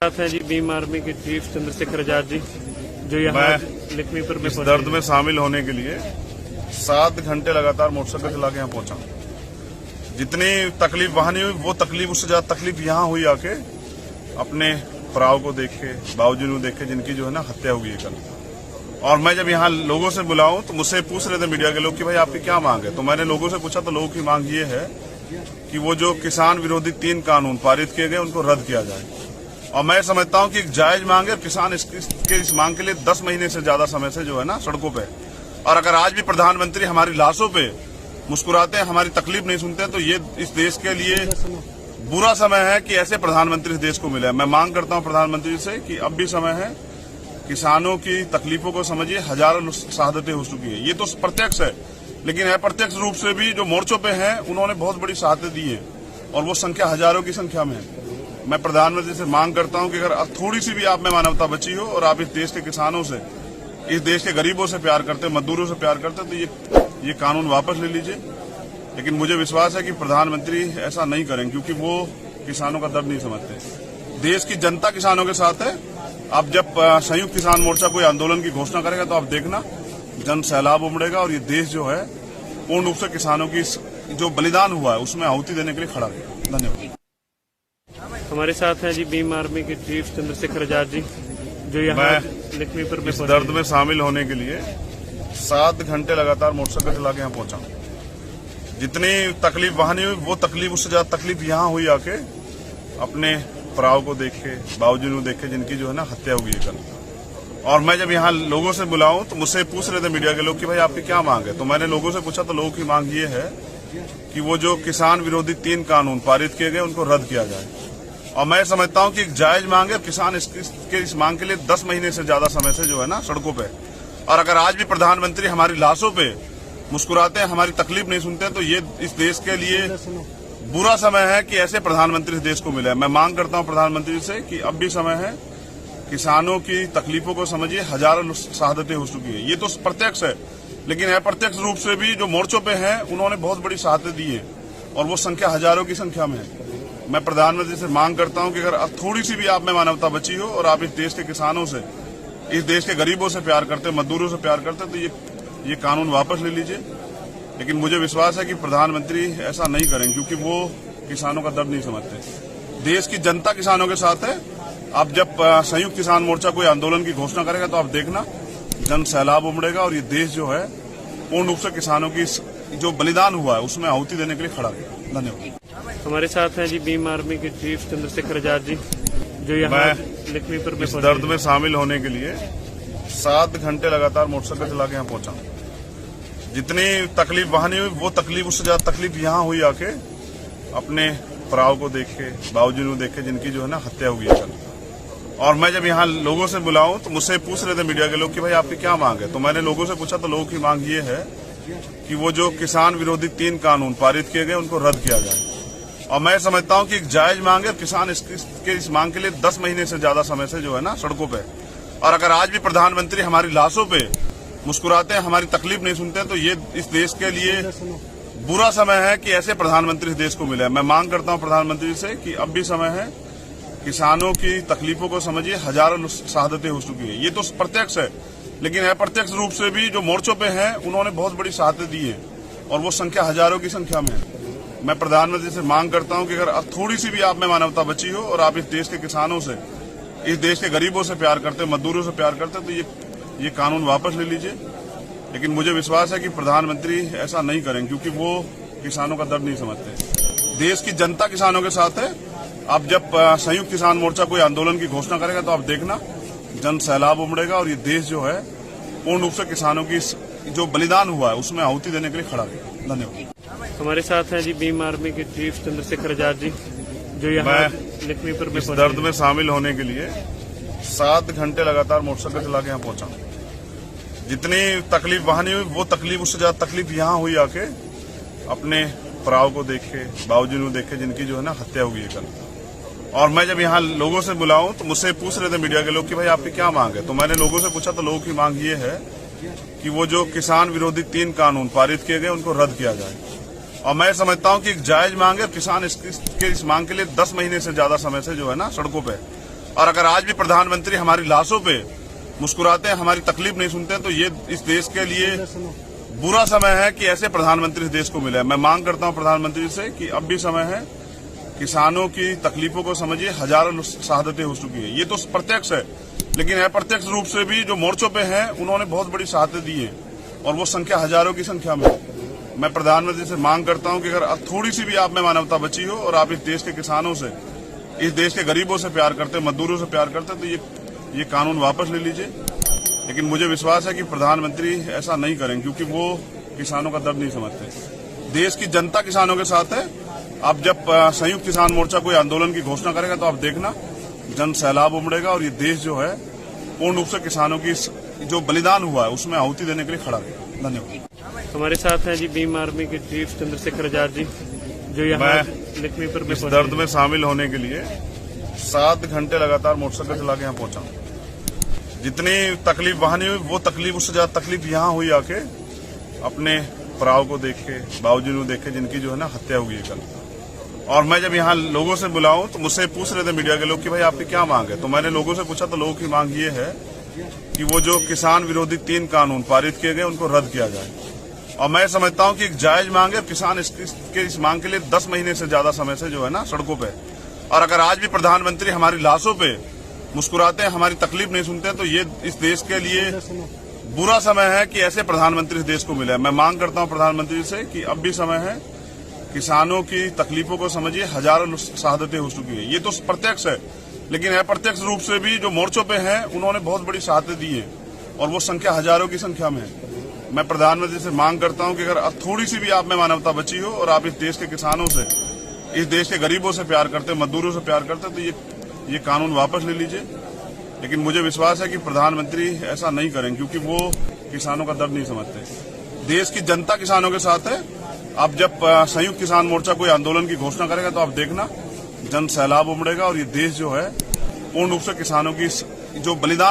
साथ हैं जी भीम आर्मी के चीफ चंद्रशेखर आजाद जी, जो यहाँ लक्ष्मीपुर में इस दर्द में शामिल होने के लिए 7 घंटे लगातार मोटरसाइकिल चला के यहाँ पहुंचा। जितनी तकलीफ वहां नहीं हुई, वो तकलीफ उससे ज्यादा तकलीफ यहाँ हुई आके अपने भराव को देख के, बाबूजी को देख के, जिनकी जो है ना हत्या हुई है कल। और मैं जब यहाँ लोगों से बुलाऊं तो मुझसे पूछ रहे थे मीडिया के लोग कि भाई आपकी क्या मांग है। तो मैंने लोगों से पूछा तो लोगों की मांग ये है कि वो जो किसान विरोधी 3 कानून पारित किए गए उनको रद्द किया जाए। और मैं समझता हूं कि एक जायज मांग है। किसान इस मांग के लिए 10 महीने से ज्यादा समय से जो है ना सड़कों पे। और अगर आज भी प्रधानमंत्री हमारी लाशों पे मुस्कुराते हैं, हमारी तकलीफ नहीं सुनते हैं, तो ये इस देश के लिए बुरा समय है कि ऐसे प्रधानमंत्री इस देश को मिले। मैं मांग करता हूं प्रधानमंत्री से कि अब भी समय है, किसानों की तकलीफों को समझिए। हजारों शहादतें हो चुकी है, ये तो प्रत्यक्ष है, लेकिन अप्रत्यक्ष रूप से भी जो मोर्चों पे हैं उन्होंने बहुत बड़ी शहादतें दी है और वो संख्या हजारों की संख्या में है। मैं प्रधानमंत्री से मांग करता हूं कि अगर थोड़ी सी भी आप में मानवता बची हो और आप इस देश के किसानों से, इस देश के गरीबों से प्यार करते, मजदूरों से प्यार करते, तो ये कानून वापस ले लीजिए। लेकिन मुझे विश्वास है कि प्रधानमंत्री ऐसा नहीं करेंगे, क्योंकि वो किसानों का दर्द नहीं समझते। देश की जनता किसानों के साथ है। अब जब संयुक्त किसान मोर्चा कोई आंदोलन की घोषणा करेगा तो आप देखना जन सैलाब उमड़ेगा और ये देश जो है पूर्ण रूप से किसानों की जो बलिदान हुआ है उसमें आहुति देने के लिए खड़ा रहेगा। धन्यवाद। हमारे साथ हैं जी भीम आर्मी के चीफ चंद्रशेखर आजाद जी, जो यहाँ लक्ष्मीपुर में इस दर्द में शामिल होने के लिए 7 घंटे लगातार मोटरसाइकिल चला के यहाँ पहुंचा। जितनी तकलीफ वहां नहीं हुई, वो तकलीफ उससे ज्यादा तकलीफ यहाँ हुई आके अपने भराव को देख के, बाबूजी को देख के, जिनकी जो है ना हत्या हुई है कल। और मैं जब यहाँ लोगों से बुलाऊं तो मुझसे पूछ रहे थे मीडिया के लोग कि भाई आपकी क्या मांग है। तो मैंने लोगों से पूछा तो लोगों की मांग ये है कि वो जो किसान विरोधी 3 कानून पारित किए गए उनको रद्द किया जाए। और मैं समझता हूं कि एक जायज मांग है। किसान इस मांग के लिए 10 महीने से ज्यादा समय से जो है ना सड़कों पे। और अगर आज भी प्रधानमंत्री हमारी लाशों पे मुस्कुराते हैं, हमारी तकलीफ नहीं सुनते हैं, तो ये इस देश के लिए बुरा समय है कि ऐसे प्रधानमंत्री इस देश को मिले। मैं मांग करता हूं प्रधानमंत्री से कि अब भी समय है, किसानों की तकलीफों को समझिए। हजारों शहादतें हो चुकी है, ये तो प्रत्यक्ष है, लेकिन अप्रत्यक्ष रूप से भी जो मोर्चों पे हैं उन्होंने बहुत बड़ी शहादतें दी है और वो संख्या हजारों की संख्या में है। मैं प्रधानमंत्री से मांग करता हूं कि अगर थोड़ी सी भी आप में मानवता बची हो और आप इस देश के किसानों से, इस देश के गरीबों से प्यार करते, मजदूरों से प्यार करते, तो ये कानून वापस ले लीजिए। लेकिन मुझे विश्वास है कि प्रधानमंत्री ऐसा नहीं करेंगे, क्योंकि वो किसानों का दर्द नहीं समझते। देश की जनता किसानों के साथ है। अब जब संयुक्त किसान मोर्चा कोई आंदोलन की घोषणा करेगा तो आप देखना जन सैलाब उमड़ेगा और ये देश जो है पूर्ण रूप से किसानों की जो बलिदान हुआ है उसमें आहुति देने के लिए खड़ा रहेगा। धन्यवाद। हमारे साथ हैं जी भीम आर्मी के चीफ चंद्रशेखर आजाद जी, जो यहाँ लक्ष्मीपुर में इस दर्द में शामिल होने के लिए 7 घंटे लगातार मोटरसाइकिल चला के यहाँ पहुंचा। जितनी तकलीफ वहां नहीं हुई, वो तकलीफ उससे ज्यादा तकलीफ यहाँ हुई आके अपने भराव को देख के, बाबूजी को देख के, जिनकी जो है ना हत्या हुई है कल। और मैं जब यहाँ लोगों से बुलाऊं तो मुझसे पूछ रहे थे मीडिया के लोग कि भाई आपकी क्या मांग है। तो मैंने लोगों से पूछा तो लोगों की मांग ये है कि वो जो किसान विरोधी 3 कानून पारित किए गए उनको रद्द किया जाए। और मैं समझता हूं कि एक जायज मांग है। किसान इस मांग के लिए 10 महीने से ज्यादा समय से जो है ना सड़कों पे। और अगर आज भी प्रधानमंत्री हमारी लाशों पे मुस्कुराते हैं, हमारी तकलीफ नहीं सुनते हैं, तो ये इस देश के लिए बुरा समय है कि ऐसे प्रधानमंत्री इस देश को मिले। मैं मांग करता हूं प्रधानमंत्री से कि अब भी समय है, किसानों की तकलीफों को समझिए। हजारों शहादतें हो चुकी है, ये तो प्रत्यक्ष है, लेकिन अप्रत्यक्ष रूप से भी जो मोर्चों पे हैं उन्होंने बहुत बड़ी शहादतें दी है और वो संख्या हजारों की संख्या में है। मैं प्रधानमंत्री से मांग करता हूं कि अगर थोड़ी सी भी आप में मानवता बची हो और आप इस देश के किसानों से, इस देश के गरीबों से प्यार करते, मजदूरों से प्यार करते, तो ये कानून वापस ले लीजिए। लेकिन मुझे विश्वास है कि प्रधानमंत्री ऐसा नहीं करेंगे, क्योंकि वो किसानों का दर्द नहीं समझते। देश की जनता किसानों के साथ है। अब जब संयुक्त किसान मोर्चा कोई आंदोलन की घोषणा करेगा तो आप देखना जन सैलाब उमड़ेगा और ये देश जो है पूर्ण रूप से किसानों की जो बलिदान हुआ है उसमें आहुति देने के लिए खड़ा रहेगा। धन्यवाद। हमारे साथ हैं जी भीम आर्मी के चीफ चंद्रशेखर आजाद जी, जो यहाँ लक्ष्मीपुर में इस दर्द में शामिल होने के लिए 7 घंटे लगातार मोटरसाइकिल चला के यहाँ पहुंचा। जितनी तकलीफ वहां नहीं हुई, वो तकलीफ उससे ज्यादा तकलीफ यहाँ हुई आके अपने भराव को देख के, बाबूजी को देख के, जिनकी जो है ना हत्या हुई है कल। और मैं जब यहाँ लोगों से बुलाऊं तो मुझसे पूछ रहे थे मीडिया के लोग कि भाई आपकी क्या मांग है। तो मैंने लोगों से पूछा तो लोगों की मांग ये है कि वो जो किसान विरोधी 3 कानून पारित किए गए उनको रद्द किया जाए। और मैं समझता हूं कि एक जायज मांग है। किसान इस मांग के लिए 10 महीने से ज्यादा समय से जो है ना सड़कों पे। और अगर आज भी प्रधानमंत्री हमारी लाशों पे मुस्कुराते हैं, हमारी तकलीफ नहीं सुनते हैं, तो ये इस देश के लिए बुरा समय है कि ऐसे प्रधानमंत्री इस देश को मिले। मैं मांग करता हूं प्रधानमंत्री से कि अब भी समय है, किसानों की तकलीफों को समझिए। हजारों शहादतें हो चुकी है, ये तो प्रत्यक्ष है, लेकिन अप्रत्यक्ष रूप से भी जो मोर्चों पे हैं उन्होंने बहुत बड़ी शहादतें दी है और वो संख्या हजारों की संख्या में। मैं प्रधानमंत्री से मांग करता हूं कि अगर थोड़ी सी भी आप में मानवता बची हो और आप इस देश के किसानों से, इस देश के गरीबों से प्यार करते, मजदूरों से प्यार करते, तो ये कानून वापस ले लीजिए। लेकिन मुझे विश्वास है कि प्रधानमंत्री ऐसा नहीं करेंगे, क्योंकि वो किसानों का दर्द नहीं समझते। देश की जनता किसानों के साथ है। अब जब संयुक्त किसान मोर्चा कोई आंदोलन की घोषणा करेगा तो आप देखना जन सैलाब उमड़ेगा और ये देश जो है पूर्ण रूप से किसानों की जो बलिदान हुआ है उसमें आहुति देने के लिए खड़ा रहेगा। धन्यवाद। हमारे साथ हैं जी भीम आर्मी के चीफ चंद्रशेखर आजाद जी, जो यहाँ लक्ष्मीपुर में इस दर्द में शामिल होने के लिए 7 घंटे लगातार मोटरसाइकिल चला के यहाँ पहुंचा। जितनी तकलीफ वहां नहीं हुई, वो तकलीफ, उससे ज्यादा तकलीफ यहाँ हुई आके अपने भराव को देख के, बाबूजी को देख के, जिनकी जो है ना हत्या हुई है कल। और मैं जब यहाँ लोगों से बुलाऊं तो मुझसे पूछ रहे थे मीडिया के लोग कि भाई आपकी क्या मांग है, तो मैंने लोगों से पूछा तो लोगों की मांग ये है कि वो जो किसान विरोधी 3 कानून पारित किए गए उनको रद्द किया जाए। और मैं समझता हूं कि एक जायज मांग है। किसान इस मांग के लिए 10 महीने से ज्यादा समय से जो है ना सड़कों पे। और अगर आज भी प्रधानमंत्री हमारी लाशों पे मुस्कुराते हैं, हमारी तकलीफ नहीं सुनते हैं, तो ये इस देश के लिए बुरा समय है कि ऐसे प्रधानमंत्री इस देश को मिले। मैं मांग करता हूं प्रधानमंत्री से कि अब भी समय है, किसानों की तकलीफों को समझिए। हजारों शहादतें हो चुकी है, ये तो प्रत्यक्ष है, लेकिन अप्रत्यक्ष रूप से भी जो मोर्चों पे हैं उन्होंने बहुत बड़ी शहादतें दी है और वो संख्या हजारों की संख्या में है। मैं प्रधानमंत्री से मांग करता हूं कि अगर थोड़ी सी भी आप में मानवता बची हो और आप इस देश के किसानों से, इस देश के गरीबों से प्यार करते, मजदूरों से प्यार करते, तो ये कानून वापस ले लीजिए। लेकिन मुझे विश्वास है कि प्रधानमंत्री ऐसा नहीं करेंगे, क्योंकि वो किसानों का दर्द नहीं समझते। देश की जनता किसानों के साथ है। अब जब संयुक्त किसान मोर्चा कोई आंदोलन की घोषणा करेगा तो आप देखना जन सैलाब उमड़ेगा और ये देश जो है पूर्ण रूप से किसानों की जो बलिदान